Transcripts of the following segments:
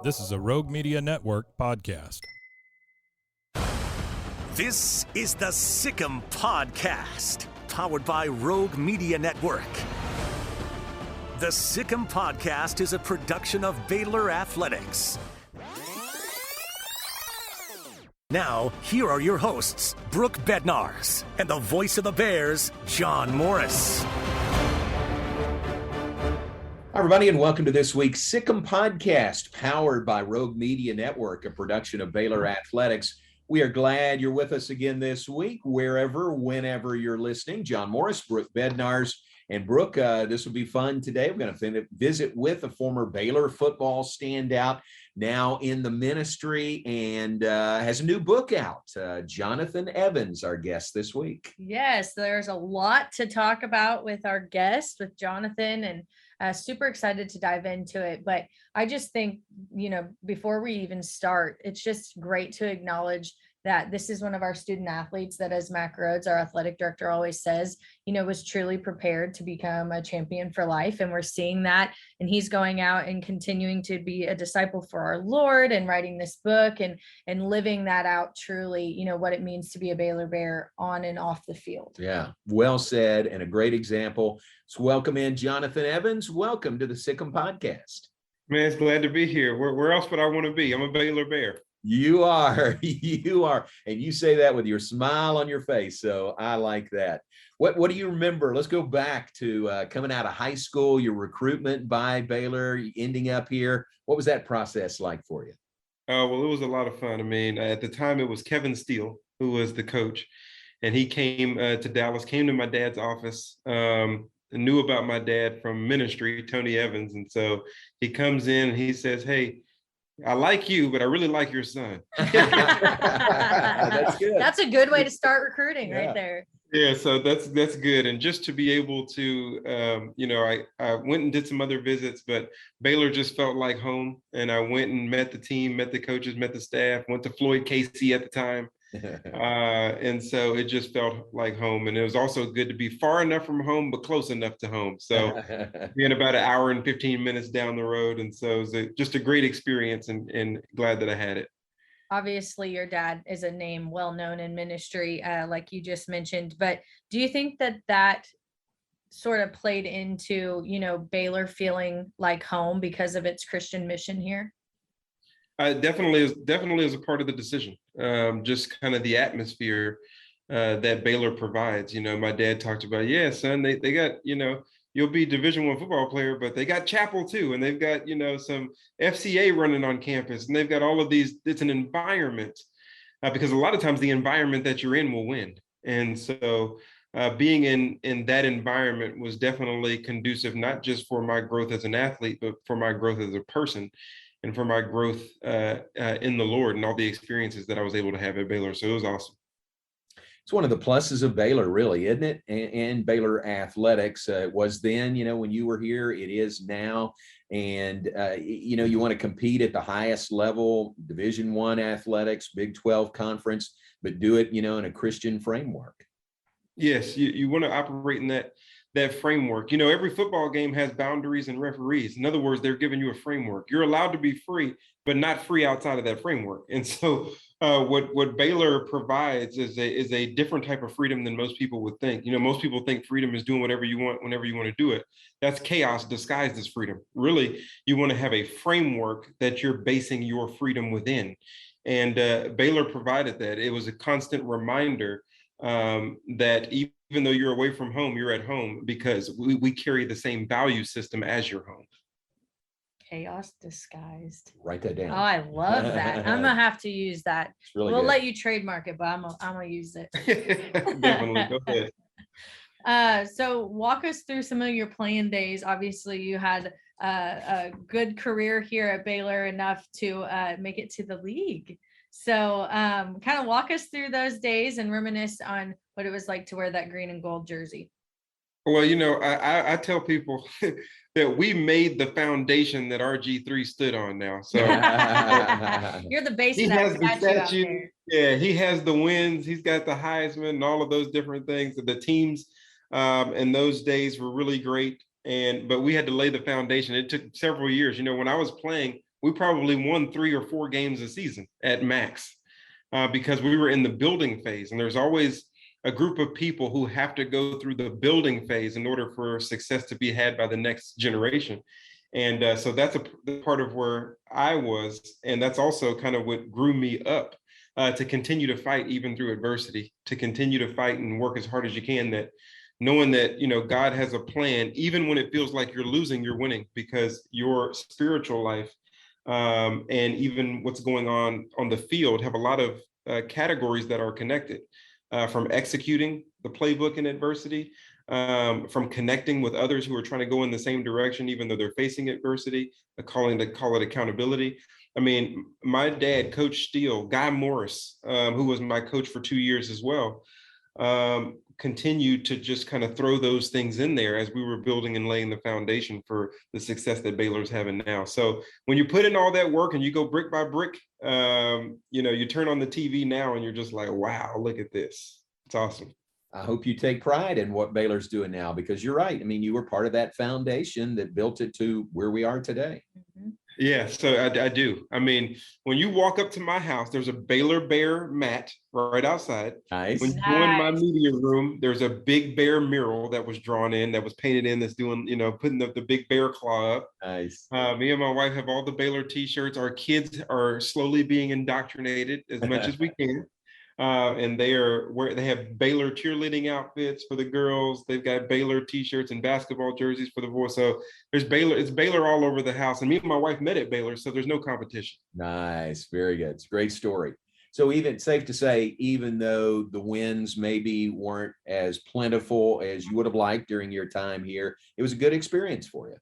This is a Rogue Media Network podcast. This is the Sick'em Podcast, powered by Rogue Media Network. The Sick'em Podcast is a production of Baylor Athletics. Now, here are your hosts, Brooke Bednarz and the voice of the Bears, John Morris. Hi, everybody, and welcome to this week's Sick'em Podcast, powered by Rogue Media Network, a production of Baylor Athletics. We are glad you're with us again this week, wherever, whenever you're listening. John Morris, Brooke Bednarz, and Brooke, this will be fun today. We're going to visit with a former Baylor football standout, now in the ministry, and has a new book out. Jonathan Evans, our guest this week. Yes, there's a lot to talk about with our guest, with Jonathan, and super excited to dive into it. But I just think, before we even start, it's just great to acknowledge that this is one of our student athletes that, as Mac Rhodes, our athletic director, always says, was truly prepared to become a champion for life. And we're seeing that. And he's going out and continuing to be a disciple for our Lord and writing this book and living that out truly, what it means to be a Baylor Bear on and off the field. Yeah, well said, and a great example. So welcome in Jonathan Evans. Welcome to the Sick'em Podcast. Man, it's glad to be here. Where else would I want to be? I'm a Baylor Bear. You are. And you say that with your smile on your face. So I like that. What do you remember? Let's go back to coming out of high school, your recruitment by Baylor, ending up here. What was that process like for you? Well, it was a lot of fun. I mean, at the time it was Kevin Steele, who was the coach, and he came to Dallas, came to my dad's office, knew about my dad from ministry, Tony Evans. And so he comes in and he says, "Hey, I like you, but I really like your son." That's good. That's a good way to start recruiting right there. Yeah, so that's good. And just to be able to, I went and did some other visits, but Baylor just felt like home. And I went and met the team, met the coaches, met the staff, went to Floyd Casey at the time. And so it just felt like home. And it was also good to be far enough from home, but close enough to home. So being about an hour and 15 minutes down the road. And so it was just a great experience and glad that I had it. Obviously, your dad is a name well known in ministry, like you just mentioned. But do you think that sort of played into, Baylor feeling like home because of its Christian mission here? Definitely is a part of the decision. Just kind of the atmosphere that Baylor provides. My dad talked about, yeah, son, they got, you'll be Division I football player, but they got chapel too. And they've got, some FCA running on campus, and they've got all of these. It's an environment because a lot of times the environment that you're in will win. And so being in that environment was definitely conducive, not just for my growth as an athlete, but for my growth as a person and for my growth in the Lord and all the experiences that I was able to have at Baylor. So it was awesome. It's one of the pluses of Baylor, really, isn't it? And Baylor athletics. It was then, when you were here, it is now. And, you want to compete at the highest level, Division I athletics, Big 12 conference, but do it, in a Christian framework. Yes, you want to operate in that framework. Every football game has boundaries and referees. In other words, they're giving you a framework. You're allowed to be free, but not free outside of that framework. And so what Baylor provides is a different type of freedom than most people would think. Most people think freedom is doing whatever you want, whenever you want to do it. That's chaos disguised as freedom. Really, you want to have a framework that you're basing your freedom within. And Baylor provided that. It was a constant reminder that even though you're away from home, you're at home because we carry the same value system as your home. Chaos disguised. Write that down. Oh, I love that. I'm gonna have to use that. Really we'll good. let you trademark it, but I'm gonna use it. Definitely, go ahead. So walk us through some of your playing days. Obviously, you had a good career here at Baylor, enough to make it to the league. So kind of walk us through those days and reminisce on what it was like to wear that green and gold jersey. Well, I tell people that we made the foundation that RG3 stood on now. So You're the base he of that has the statue out statue. there. Yeah, he has the wins. He's got the Heisman and all of those different things. The teams in those days were really great. But we had to lay the foundation. It took several years. When I was playing, we probably won 3 or 4 games a season at max, because we were in the building phase. And there's always a group of people who have to go through the building phase in order for success to be had by the next generation. And so that's a part of where I was. And that's also kind of what grew me up, to continue to fight even through adversity, to continue to fight and work as hard as you can, that knowing that, God has a plan, even when it feels like you're losing, you're winning, because your spiritual life, and even what's going on the field have a lot of categories that are connected, from executing the playbook in adversity, from connecting with others who are trying to go in the same direction, even though they're facing adversity, call it accountability. I mean, my dad, Coach Steele, Guy Morris, who was my coach for 2 years as well, continued to just kind of throw those things in there as we were building and laying the foundation for the success that Baylor's having now. So when you put in all that work and you go brick by brick, you turn on the TV now and you're just like, wow, look at this. It's awesome. I hope you take pride in what Baylor's doing now, because you're right. I mean, you were part of that foundation that built it to where we are today. Mm-hmm. Yeah, so I do. I mean, when you walk up to my house, there's a Baylor Bear mat right outside. Nice. When you go in my media room, there's a big bear mural that was drawn in, that was painted in, that's doing, putting the big bear claw up. Nice. Me and my wife have all the Baylor t-shirts. Our kids are slowly being indoctrinated as much as we can. And they have Baylor cheerleading outfits for the girls. They've got Baylor t-shirts and basketball jerseys for the boys. So it's Baylor all over the house. And me and my wife met at Baylor, so there's no competition. Nice. Very good. It's a great story. So even safe to say, even though the wins maybe weren't as plentiful as you would have liked during your time here, it was a good experience for you.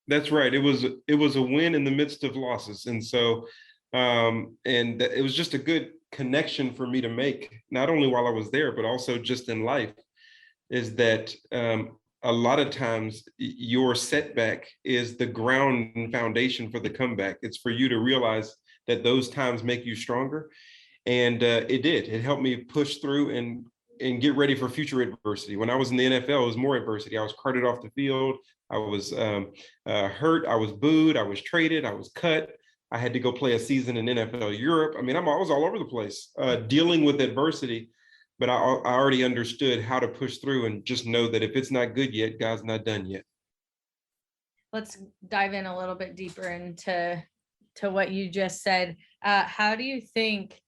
That's right. It was a win in the midst of losses. And so, it was just a good connection for me to make, not only while I was there, but also just in life, is that a lot of times your setback is the ground and foundation for the comeback. It's for you to realize that those times make you stronger. And it did. It helped me push through and get ready for future adversity. When I was in the NFL, it was more adversity. I was carted off the field. I was hurt. I was booed. I was traded. I was cut. I had to go play a season in NFL Europe. I mean, I was all over the place dealing with adversity, but I already understood how to push through and just know that if it's not good yet, God's not done yet. Let's dive in a little bit deeper into what you just said. How do you think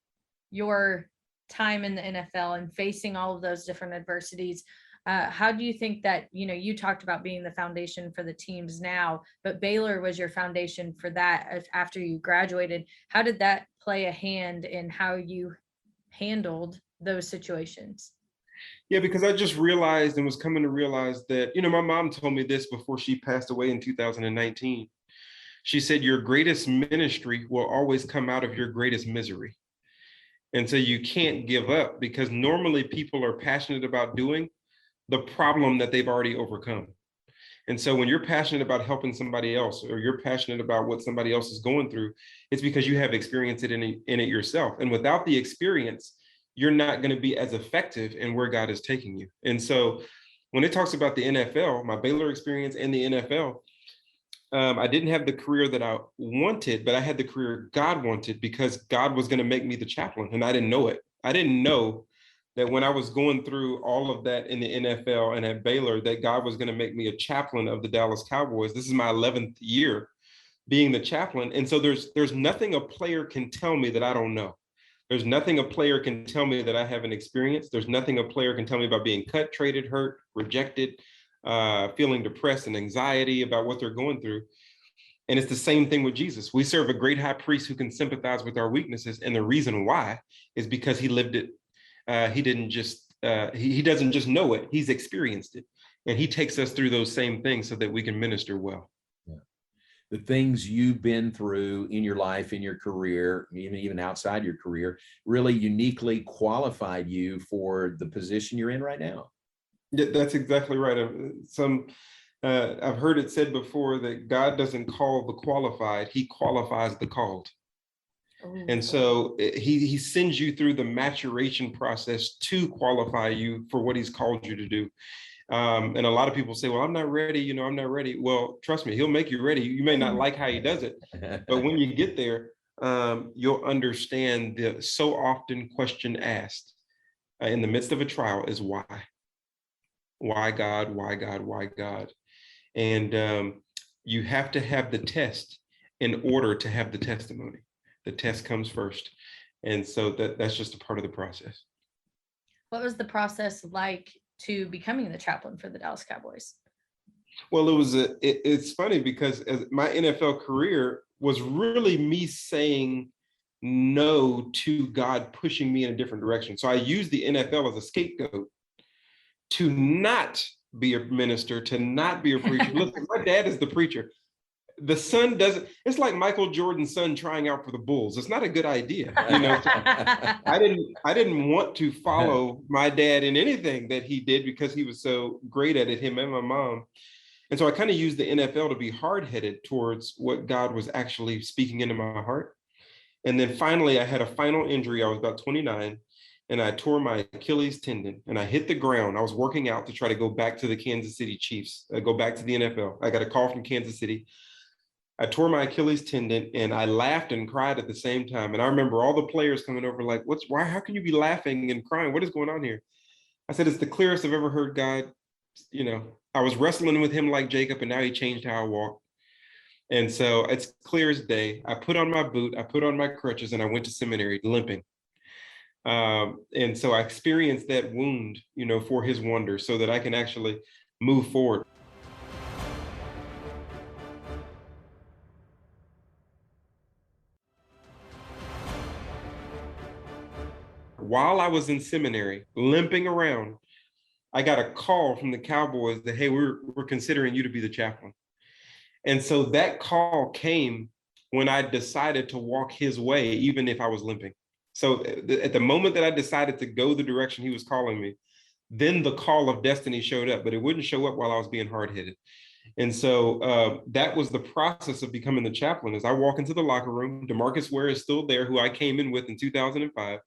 your time in the NFL and facing all of those different adversities, how do you think that, you talked about being the foundation for the teams now, but Baylor was your foundation for that after you graduated. How did that play a hand in how you handled those situations? Yeah, because I just realized and was coming to realize that, my mom told me this before she passed away in 2019. She said, your greatest ministry will always come out of your greatest misery. And so you can't give up, because normally people are passionate about doing the problem that they've already overcome. And so when you're passionate about helping somebody else, or you're passionate about what somebody else is going through, it's because you have experienced it in it yourself. And without the experience, you're not going to be as effective in where God is taking you. And so when it talks about the NFL, my Baylor experience and the NFL, I didn't have the career that I wanted, but I had the career God wanted, because God was going to make me the chaplain. And I didn't know it. I didn't know that when I was going through all of that in the NFL and at Baylor, that God was going to make me a chaplain of the Dallas Cowboys. This is my 11th year being the chaplain. And so there's nothing a player can tell me that I don't know. There's nothing a player can tell me that I haven't experienced. There's nothing a player can tell me about being cut, traded, hurt, rejected, feeling depressed and anxiety about what they're going through. And it's the same thing with Jesus. We serve a great high priest who can sympathize with our weaknesses. And the reason why is because he lived it. He doesn't just know it, he's experienced it. And he takes us through those same things so that we can minister well. Yeah. The things you've been through in your life, in your career, even outside your career, really uniquely qualified you for the position you're in right now. Yeah, that's exactly right. I've heard it said before that God doesn't call the qualified, he qualifies the called. And so he sends you through the maturation process to qualify you for what he's called you to do. And a lot of people say, well, I'm not ready. I'm not ready. Well, trust me, he'll make you ready. You may not like how he does it, but when you get there, you'll understand the so often question asked in the midst of a trial is why? Why God? Why God? Why God? And you have to have the test in order to have the testimony. The test comes first. And so that's just a part of the process. What was the process like to becoming the chaplain for the Dallas Cowboys? Well, it's funny because my NFL career was really me saying no to God pushing me in a different direction. So I used the NFL as a scapegoat to not be a minister, to not be a preacher. Listen, my dad is the preacher. The son doesn't. It's like Michael Jordan's son trying out for the Bulls. It's not a good idea. I didn't want to follow my dad in anything that he did because he was so great at it, him and my mom. And so I kind of used the NFL to be hard-headed towards what God was actually speaking into my heart. And then finally, I had a final injury. I was about 29, and I tore my Achilles tendon, and I hit the ground. I was working out to try to go back to the Kansas City Chiefs, go back to the NFL. I got a call from Kansas City. I tore my Achilles tendon, and I laughed and cried at the same time. And I remember all the players coming over like, why, how can you be laughing and crying? What is going on here? I said, it's the clearest I've ever heard God. I was wrestling with him like Jacob, and now he changed how I walk. And so it's clear as day. I put on my boot, I put on my crutches, and I went to seminary limping. And so I experienced that wound, for his wonder so that I can actually move forward. While I was in seminary, limping around, I got a call from the Cowboys that, hey, we're considering you to be the chaplain. And so that call came when I decided to walk his way, even if I was limping. So at the moment that I decided to go the direction he was calling me, then the call of destiny showed up, but it wouldn't show up while I was being hard-headed. And so that was the process of becoming the chaplain. As I walk into the locker room, DeMarcus Ware is still there, who I came in with in 2005.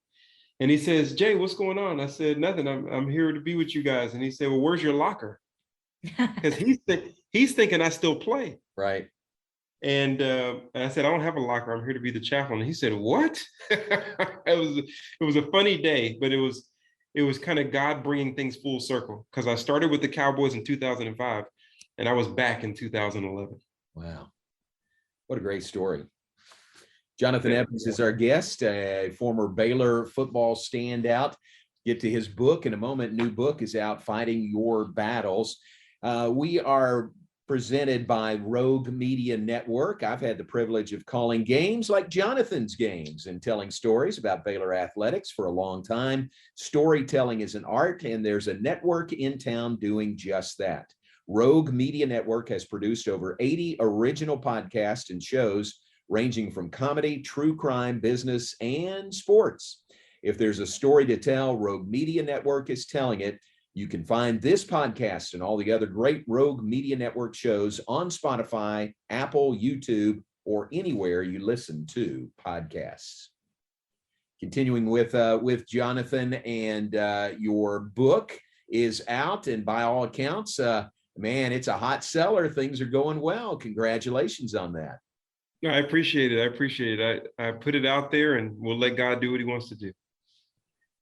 And he says, Jay, what's going on? I said, nothing. I'm here to be with you guys. And he said, well, where's your locker? Because he's thinking I still play. Right. And I said, I don't have a locker. I'm here to be the chaplain. And he said, what? It was a funny day, but it was kind of God bringing things full circle, because I started with the Cowboys in 2005 and I was back in 2011. Wow. What a great story. Jonathan Evans is our guest, a former Baylor football standout. Get to his book in a moment. New book is out, Fighting Your Battles. We are presented by Rogue Media Network. I've had the privilege of calling games like Jonathan's games and telling stories about Baylor athletics for a long time. Storytelling is an art, and there's a network in town doing just that. Rogue Media Network has produced over 80 original podcasts and shows ranging from comedy, true crime, business, and sports. If there's a story to tell, Rogue Media Network is telling it. You can find this podcast and all the other great Rogue Media Network shows on Spotify, Apple, YouTube, or anywhere you listen to podcasts. Continuing with Jonathan, and your book is out, and by all accounts, man, it's a hot seller. Things are going well. Congratulations on that. No, I appreciate it. I put it out there, and we'll let God do what he wants to do.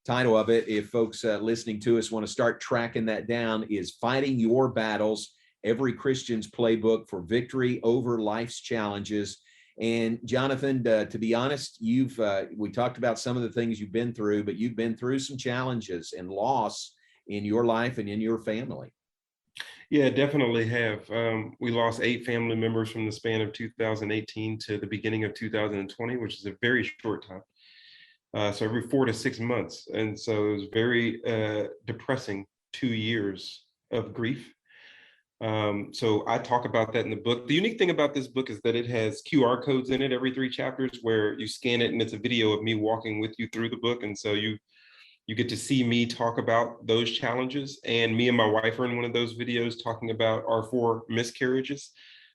Title of it, if folks listening to us want to start tracking that down, is Fighting Your Battles, Every Christian's Playbook for Victory Over Life's Challenges. And Jonathan, to be honest, we talked about some of the things you've been through, but you've been through some challenges and loss in your life and in your family. Yeah, definitely have. We lost 8 family members from the span of 2018 to the beginning of 2020, which is a very short time. So every 4 to 6 months. And so it was very depressing 2 years of grief. So I talk about that in the book. The unique thing about this book is that it has QR codes in it every 3 chapters, where you scan it and it's a video of me walking with you through the book. And so you get to see me talk about those challenges. And me and my wife are in one of those videos talking about our 4 miscarriages.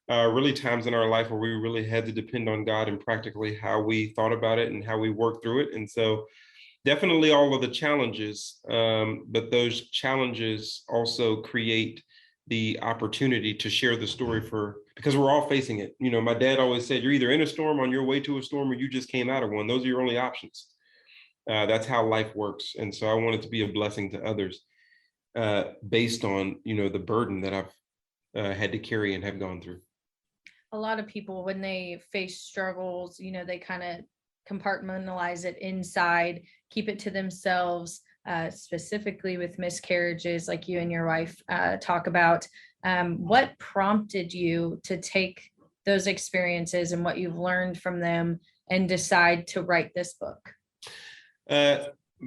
Really times in our life where we really had to depend on God, and practically how we thought about it and how we worked through it. And so definitely all of the challenges, but those challenges also create the opportunity to share the story because we're all facing it. My dad always said, you're either in a storm, on your way to a storm, or you just came out of one. Those are your only options. That's how life works. And so I wanted to be a blessing to others based on, the burden that I've had to carry and have gone through. A lot of people, when they face struggles, they kind of compartmentalize it inside, keep it to themselves, specifically with miscarriages, like you and your wife talk about. What prompted you to take those experiences and what you've learned from them and decide to write this book?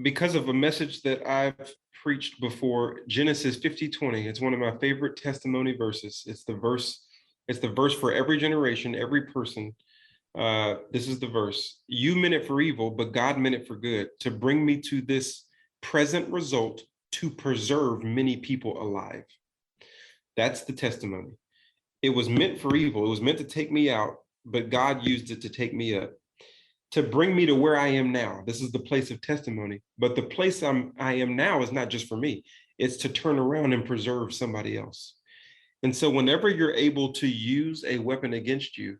Because of a message that I've preached before, Genesis 50:20. It's one of my favorite testimony verses. It's the verse for every generation, every person. This is the verse. You meant it for evil, but God meant it for good, to bring me to this present result, to preserve many people alive. That's the testimony. It was meant for evil. It was meant to take me out, but God used it to take me up, to bring me to where I am now. This is the place of testimony. But the place I am now is not just for me. It's to turn around and preserve somebody else. And so whenever you're able to use a weapon against you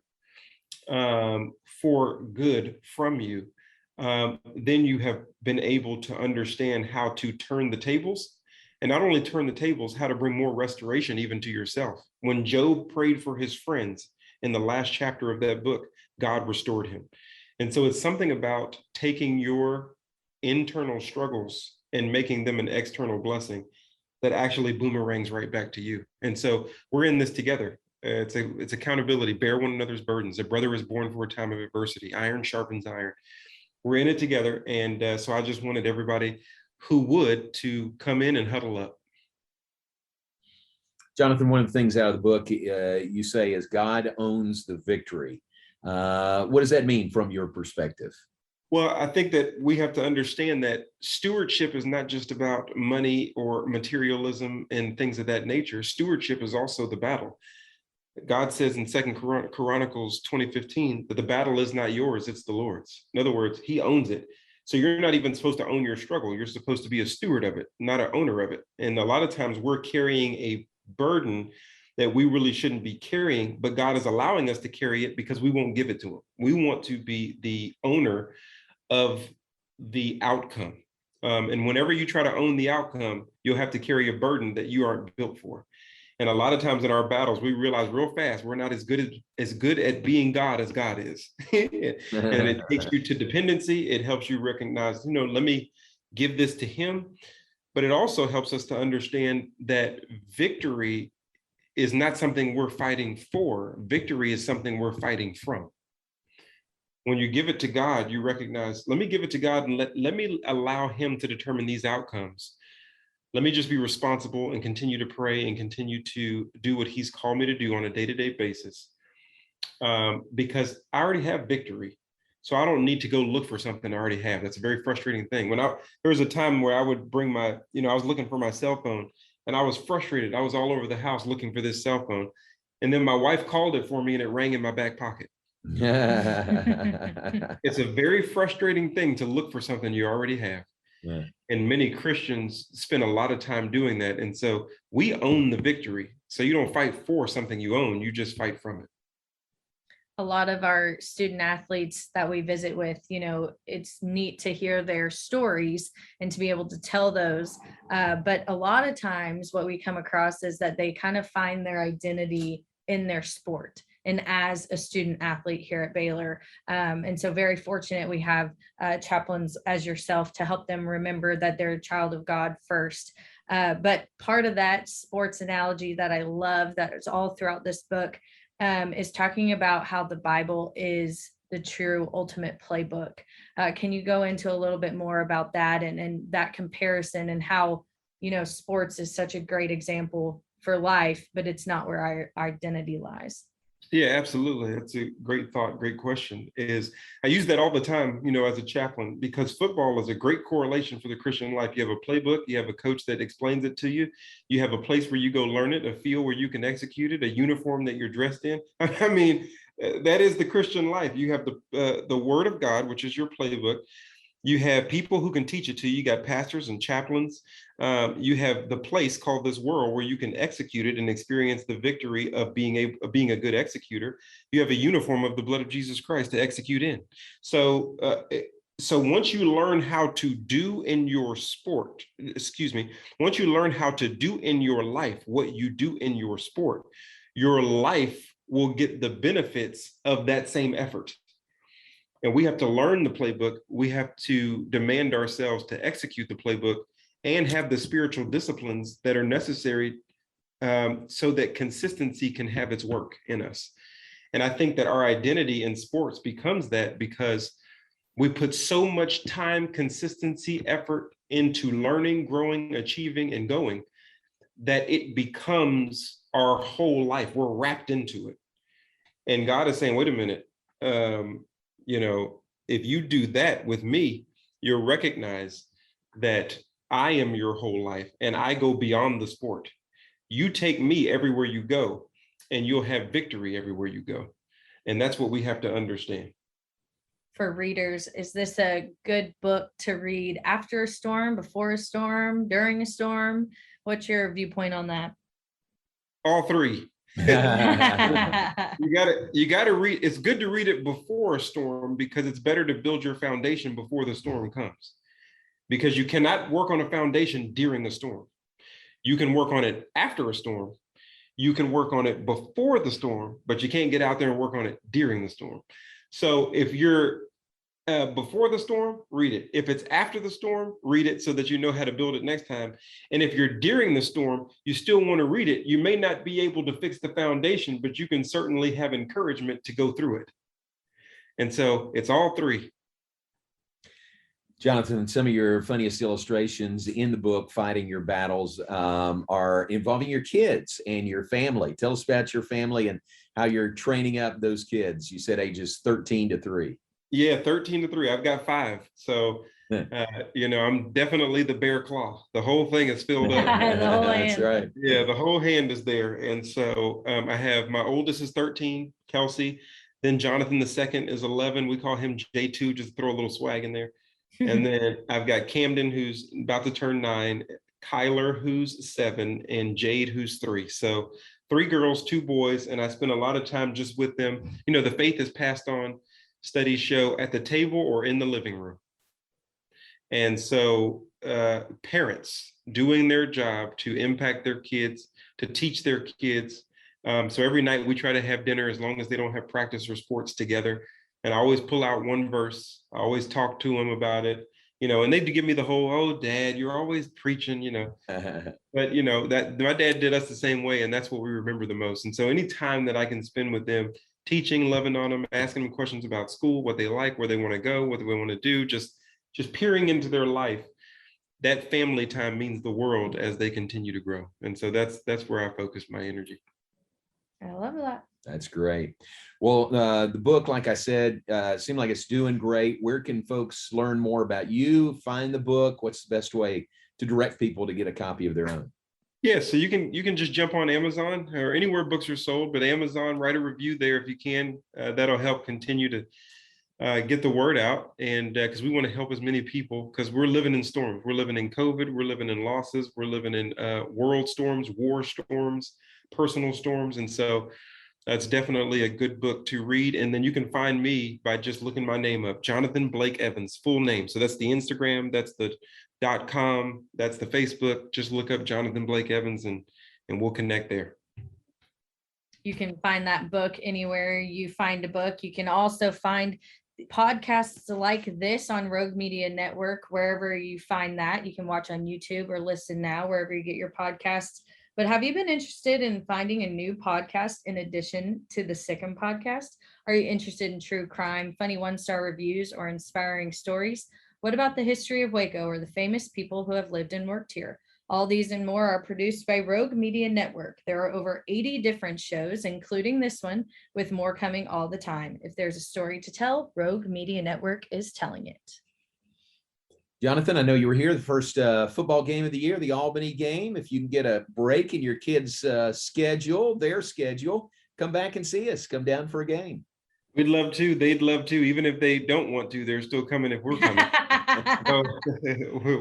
for good from you, then you have been able to understand how to turn the tables. And not only turn the tables, how to bring more restoration even to yourself. When Job prayed for his friends in the last chapter of that book, God restored him. And so it's something about taking your internal struggles and making them an external blessing that actually boomerangs right back to you. And so we're in this together. It's accountability. Bear one another's burdens. A brother is born for a time of adversity. Iron sharpens iron. We're in it together. And so I just wanted everybody who would to come in and huddle up. Jonathan, one of the things out of the book you say is God owns the victory. What does that mean from your perspective? Well, I think that we have to understand that stewardship is not just about money or materialism and things of that nature. Stewardship is also the battle. God says in 2 Chronicles 20:15 that the battle is not yours, it's the Lord's. In other words, he owns it. So you're not even supposed to own your struggle. You're supposed to be a steward of it, not an owner of it. And a lot of times we're carrying a burden that we really shouldn't be carrying, but God is allowing us to carry it because we won't give it to him. We want to be the owner of the outcome. And whenever you try to own the outcome, you'll have to carry a burden that you aren't built for. And a lot of times in our battles, we realize real fast we're not as good at being God as God is. And it takes you to dependency. It helps you recognize, let me give this to him. But it also helps us to understand that victory is not something we're fighting for. Victory is something we're fighting from. When you give it to God, you recognize, let me give it to God and let me allow him to determine these outcomes. Let me just be responsible and continue to pray and continue to do what he's called me to do on a day-to-day basis. Because I already have victory. So I don't need to go look for something I already have. That's a very frustrating thing. There was a time where I would bring I was looking for my cell phone and I was frustrated. I was all over the house looking for this cell phone. And then my wife called it for me and it rang in my back pocket. It's a very frustrating thing to look for something you already have. Yeah. And many Christians spend a lot of time doing that. And so we own the victory. So you don't fight for something you own, you just fight from it. A lot of our student athletes that we visit with, it's neat to hear their stories and to be able to tell those. But a lot of times what we come across is that they kind of find their identity in their sport and as a student athlete here at Baylor. And so very fortunate we have chaplains as yourself to help them remember that they're a child of God first. But part of that sports analogy that I love that is all throughout this book is talking about how the Bible is the true ultimate playbook. Can you go into a little bit more about that and that comparison and how, sports is such a great example for life, but it's not where our identity lies? Yeah, absolutely. That's a great thought. Great question. I use that all the time, as a chaplain, because football is a great correlation for the Christian life. You have a playbook, you have a coach that explains it to you. You have a place where you go learn it, a field where you can execute it, a uniform that you're dressed in. I mean, that is the Christian life. You have the word of God, which is your playbook. You have people who can teach it to you. You got pastors and chaplains. You have the place called this world where you can execute it and experience the victory of being a good executor. You have a uniform of the blood of Jesus Christ to execute in. So once you learn how to do in your sport, once you learn how to do in your life what you do in your sport, your life will get the benefits of that same effort. And we have to learn the playbook. We have to demand ourselves to execute the playbook and have the spiritual disciplines that are necessary so that consistency can have its work in us. And I think that our identity in sports becomes that because we put so much time, consistency, effort into learning, growing, achieving, and going that it becomes our whole life. We're wrapped into it. And God is saying, wait a minute, if you do that with me, you'll recognize that I am your whole life and I go beyond the sport. You take me everywhere you go and you'll have victory everywhere you go. And that's what we have to understand. For readers, is this a good book to read after a storm, before a storm, during a storm? What's your viewpoint on that? All three. You gotta read. It's good to read it before a storm because it's better to build your foundation before the storm comes. Because you cannot work on a foundation during a storm. You can work on it after a storm. You can work on it before the storm, but you can't get out there and work on it during the storm. So if you're before the storm, read it. If it's after the storm, read it so that you know how to build it next time. And if you're during the storm, you still want to read it. You may not be able to fix the foundation, but you can certainly have encouragement to go through it. And so it's all three. Jonathan, some of your funniest illustrations in the book, Fighting Your Battles, are involving your kids and your family. Tell us about your family and how you're training up those kids. You said ages 13 to 3. Yeah, 13 to 3. I've got 5. So, I'm definitely the bear claw. The whole thing is filled up. That's right. Yeah, the whole hand is there. And so I have my oldest is 13, Kelsey. Then Jonathan, the second, is 11. We call him J2, just throw a little swag in there. And then I've got Camden, who's about to turn 9, Kyler, who's 7, and Jade, who's 3. So 3 girls, 2 boys. And I spend a lot of time just with them. The faith is passed on. Studies show at the table or in the living room. And so parents doing their job to impact their kids, to teach their kids. So every night we try to have dinner as long as they don't have practice or sports together. And I always pull out one verse. I always talk to them about it, and they give me the whole, oh, Dad, you're always preaching, But, that my dad did us the same way. And that's what we remember the most. And so any time that I can spend with them, teaching, loving on them, asking them questions about school, what they like, where they want to go, what they want to do, just peering into their life, that family time means the world as they continue to grow. And so that's where I focus my energy. I love that. That's great. Well, the book, like I said, seemed like it's doing great. Where can folks learn more about you, find the book? What's the best way to direct people to get a copy of their own? Yeah, so you can just jump on Amazon or anywhere books are sold, but Amazon, write a review there if you can. That'll help continue to get the word out. And because we want to help as many people, because we're living in storms. We're living in COVID. We're living in losses. We're living in world storms, war storms, personal storms. And so that's definitely a good book to read. And then you can find me by just looking my name up, Jonathan Blake Evans, full name. So that's the Instagram, that's the .com, that's the Facebook. Just look up Jonathan Blake Evans and we'll connect there. You can find that book anywhere you find a book. You can also find podcasts like this on Rogue Media Network, wherever you find that. You can watch on YouTube or listen now, wherever you get your podcasts. But have you been interested in finding a new podcast in addition to the Sikkim podcast? Are you interested in true crime, funny 1-star reviews, or inspiring stories? What about the history of Waco or the famous people who have lived and worked here? All these and more are produced by Rogue Media Network. There are over 80 different shows, including this one, with more coming all the time. If there's a story to tell, Rogue Media Network is telling it. Jonathan, I know you were here the first football game of the year, the Albany game. If you can get a break in your kids' schedule, their schedule, come back and see us. Come down for a game. We'd love to. They'd love to. Even if they don't want to, they're still coming if we're coming. So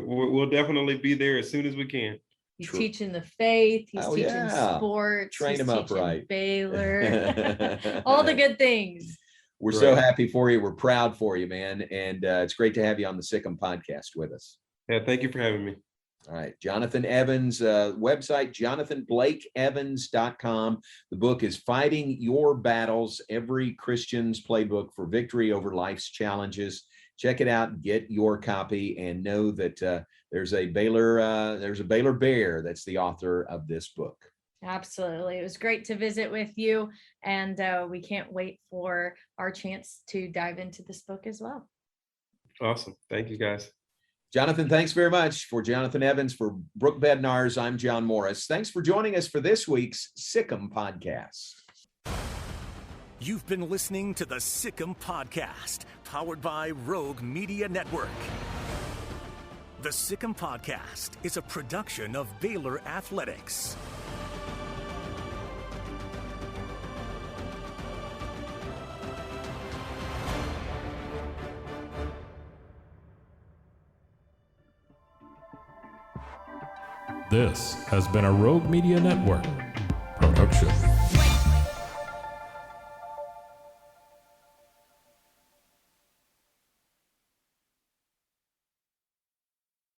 we'll definitely be there as soon as we can. He's teaching the faith. He's Oh, teaching yeah. sports. Train He's him up teaching right. Baylor. All the good things. We're so Right. happy for you. We're proud for you, man. And it's great to have you on the Sikkim podcast with us. Yeah, thank you for having me. All right. Jonathan Evans, website, jonathanblakeevans.com. The book is Fighting Your Battles, Every Christian's Playbook for Victory Over Life's Challenges. Check it out, get your copy, and know that there's a Baylor Bear that's the author of this book. Absolutely. It was great to visit with you, and we can't wait for our chance to dive into this book as well. Awesome. Thank you, guys. Jonathan, thanks very much. For Jonathan Evans, for Brooke Bednarz, I'm John Morris. Thanks for joining us for this week's Sikkim podcast. You've been listening to the Sikkim Podcast, powered by Rogue Media Network. The Sikkim Podcast is a production of Baylor Athletics. This has been a Rogue Media Network production.